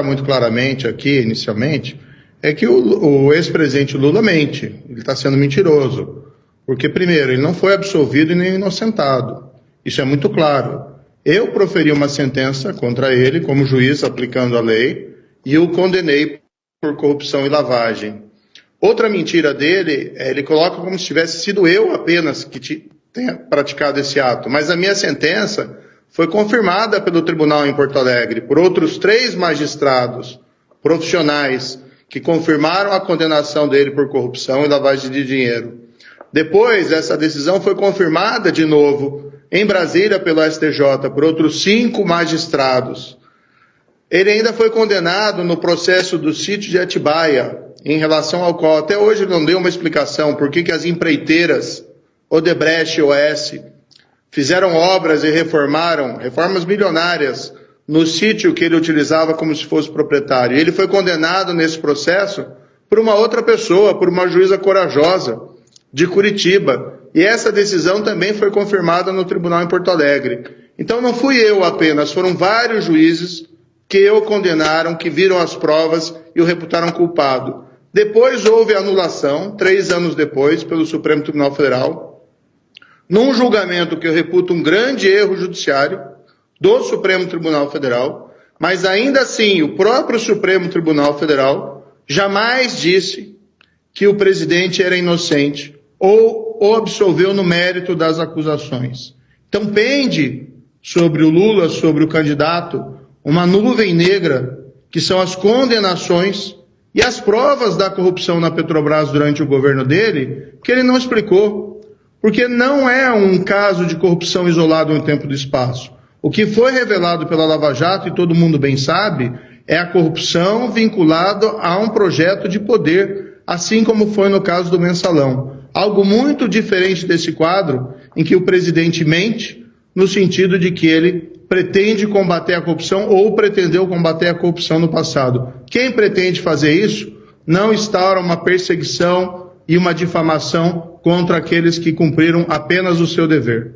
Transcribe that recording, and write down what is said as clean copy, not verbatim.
muito claramente aqui, inicialmente, é que o ex-presidente Lula mente, ele está sendo mentiroso. Porque, primeiro, ele não foi absolvido e nem inocentado. Isso é muito claro. Eu proferi uma sentença contra ele, como juiz aplicando a lei, e o condenei por corrupção e lavagem. Outra mentira dele, ele coloca como se tivesse sido eu apenas que tenha praticado esse ato. Mas a minha sentença foi confirmada pelo tribunal em Porto Alegre por outros 3 magistrados profissionais que confirmaram a condenação dele por corrupção e lavagem de dinheiro. Depois, essa decisão foi confirmada de novo em Brasília pelo STJ por outros 5 magistrados. Ele ainda foi condenado no processo do sítio de Atibaia, em relação ao qual até hoje não deu uma explicação por que as empreiteiras Odebrecht e OS fizeram obras e reformaram, reformas milionárias, no sítio que ele utilizava como se fosse proprietário. Ele foi condenado nesse processo por uma outra pessoa, por uma juíza corajosa de Curitiba. E essa decisão também foi confirmada no tribunal em Porto Alegre. Então não fui eu apenas, foram vários juízes que o condenaram, que viram as provas e o reputaram culpado. Depois houve anulação, 3 anos depois, pelo Supremo Tribunal Federal, num julgamento que eu reputo um grande erro judiciário do Supremo Tribunal Federal, mas ainda assim o próprio Supremo Tribunal Federal jamais disse que o presidente era inocente ou o absolveu no mérito das acusações. Então pende sobre o Lula, sobre o candidato, uma nuvem negra, que são as condenações e as provas da corrupção na Petrobras durante o governo dele, que ele não explicou. Porque não é um caso de corrupção isolado no tempo e do espaço. O que foi revelado pela Lava Jato, e todo mundo bem sabe, é a corrupção vinculada a um projeto de poder, assim como foi no caso do Mensalão. Algo muito diferente desse quadro, em que o presidente mente, no sentido de que ele pretende combater a corrupção ou pretendeu combater a corrupção no passado. Quem pretende fazer isso não instaura uma perseguição e uma difamação contra aqueles que cumpriram apenas o seu dever.